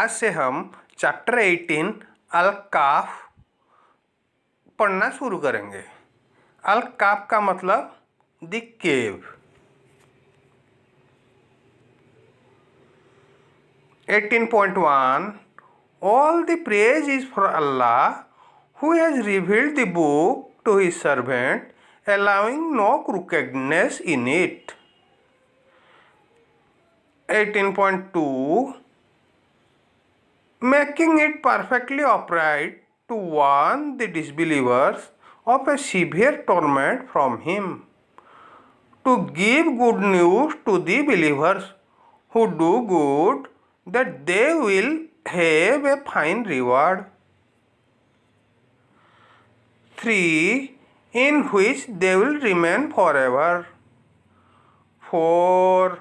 आज से हम चैप्टर 18 अल काफ पढ़ना शुरू करेंगे। अल काफ का मतलब the cave. 18.1 All the praise is for Allah who has revealed the book to his servant, allowing no crookedness in it. 18.2 Making it perfectly upright to warn the disbelievers of a severe torment from him, to give good news to the believers who do good, that they will have a fine reward. 3. In which they will remain forever. 4.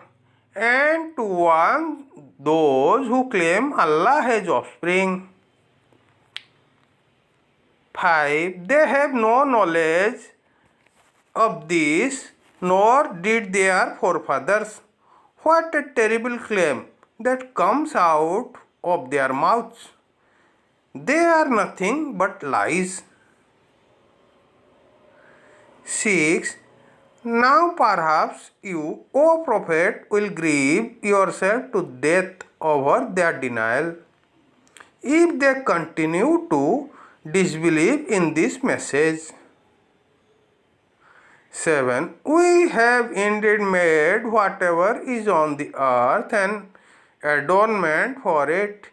And to warn those who claim Allah has offspring. 5. They have no knowledge of this, nor did their forefathers. What a terrible claim that comes out of their mouths. They are nothing but lies. 6. Now perhaps you, O Prophet, will grieve yourself to death over their denial, if they continue to disbelieve in this message. 7. We have indeed made whatever is on the earth an adornment for it,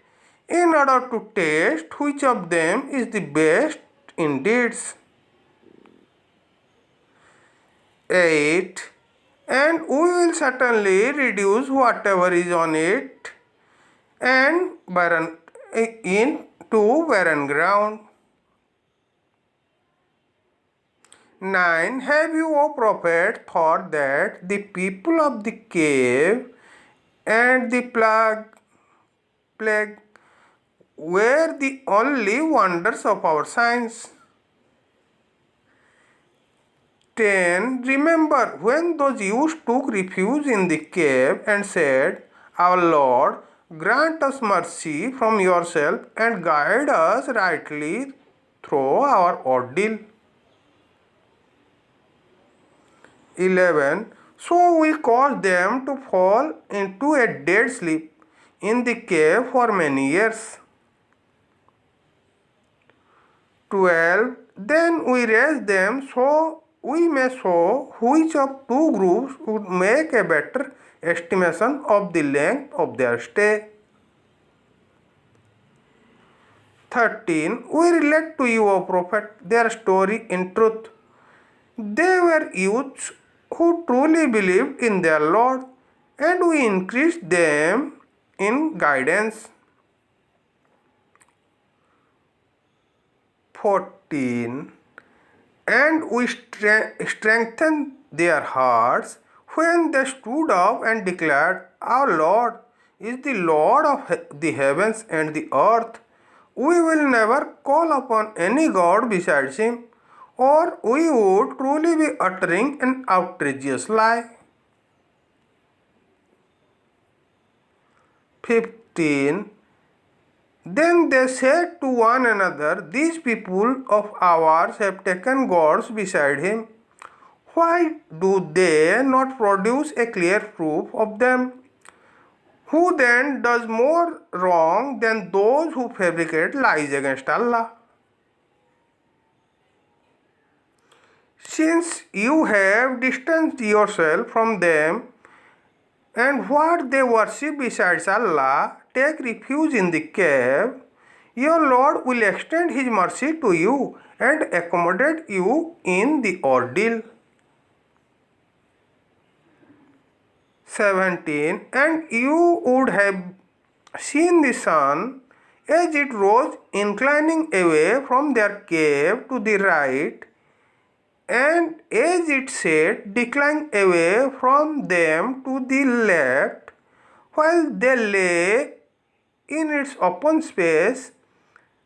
in order to test which of them is the best in deeds. 8. And we will certainly reduce whatever is on it and into barren ground. 9. Have you, O Prophet, thought that the people of the cave and the plague were the only wonders of our science? 10. Remember when those Jews took refuge in the cave and said, Our Lord, grant us mercy from yourself and guide us rightly through our ordeal. 11. So we caused them to fall into a dead sleep in the cave for many years. 12. Then we raised them so we may show which of two groups would make a better estimation of the length of their stay. 13. We relate to you, O Prophet, their story in truth. They were youths who truly believed in their Lord, and we increased them in guidance. 14. And we strengthened their hearts when they stood up and declared, Our Lord is the Lord of the heavens and the earth. We will never call upon any God besides him, or we would truly be uttering an outrageous lie. 15. Then they said to one another, These people of ours have taken gods beside him. Why do they not produce a clear proof of them? Who then does more wrong than those who fabricate lies against Allah? Since you have distanced yourself from them and what they worship besides Allah, take refuge in the cave, your Lord will extend his mercy to you and accommodate you in the ordeal. 17. And you would have seen the sun as it rose inclining away from their cave to the right, and as it set declining away from them to the left, while they lay in its open space.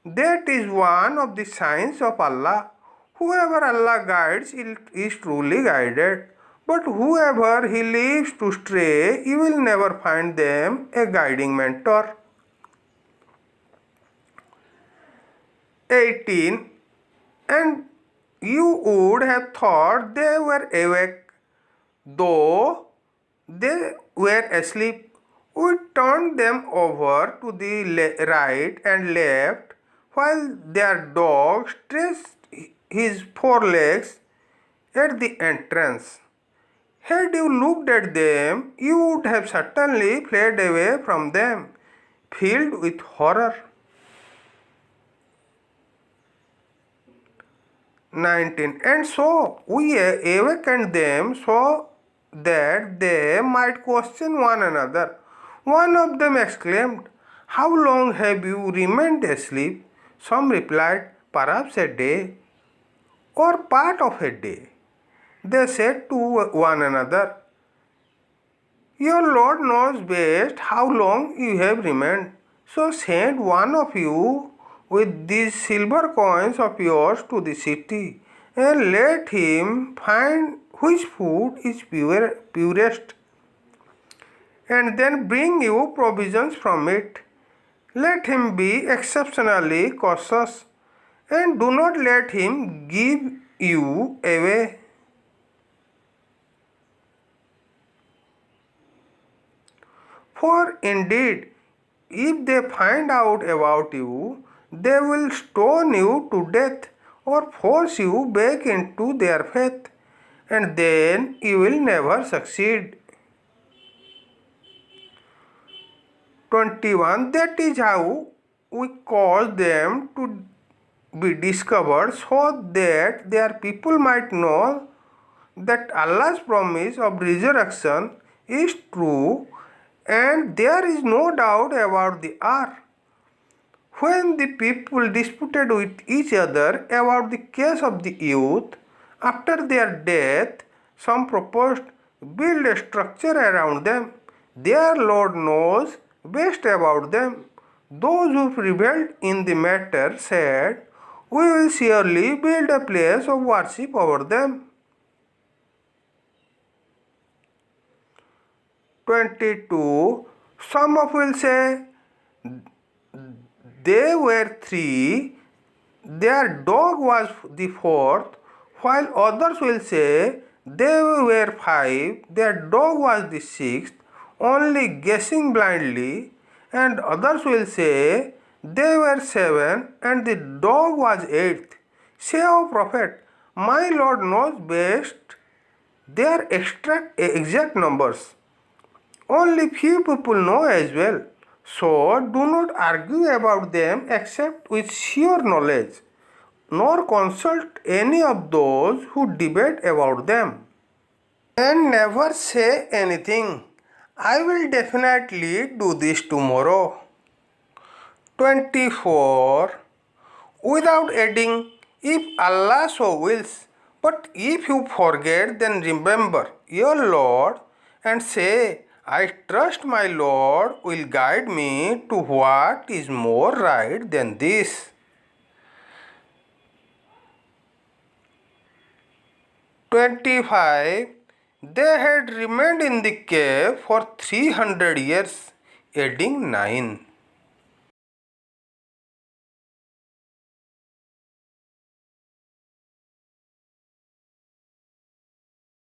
That is one of the signs of Allah. Whoever Allah guides is truly guided, but whoever he leaves to stray, you will never find them a guiding mentor. 18. And you would have thought they were awake, though they were asleep. We turned them over to the right and left, while their dog stretched his forelegs at the entrance. Had you looked at them, you would have certainly fled away from them, filled with horror. 19. And so we awakened them so that they might question one another. One of them exclaimed, "How long have you remained asleep?" Some replied, "Perhaps a day, or part of a day." They said to one another, "Your Lord knows best how long you have remained. So send one of you with these silver coins of yours to the city, and let him find which food is purest, and then bring you provisions from it. Let him be exceptionally cautious, and do not let him give you away." For indeed, if they find out about you, they will stone you to death or force you back into their faith, and then you will never succeed. 21. That is how we cause them to be discovered, so that their people might know that Allah's promise of resurrection is true, and there is no doubt about the hour. When the people disputed with each other about the case of the youth, after their death, some proposed build a structure around them. Their Lord knows best about them. Those who prevailed in the matter said, "We will surely build a place of worship over them." 22. Some of will say, "They were three, their dog was the fourth," while others will say, "They were five, their dog was the sixth," only guessing blindly, and others will say, "They were seven, and the dog was eighth." Say, "O Prophet, my Lord knows best their exact numbers. Only few people know as well. So do not argue about them except with sure knowledge, nor consult any of those who debate about them. And never say anything, 'I will definitely do this tomorrow.'" 24. Without adding, "If Allah so wills," but if you forget, then remember your Lord and say, "I trust my Lord will guide me to what is more right than this." 25. They had remained in the cave for 300 years, adding 9.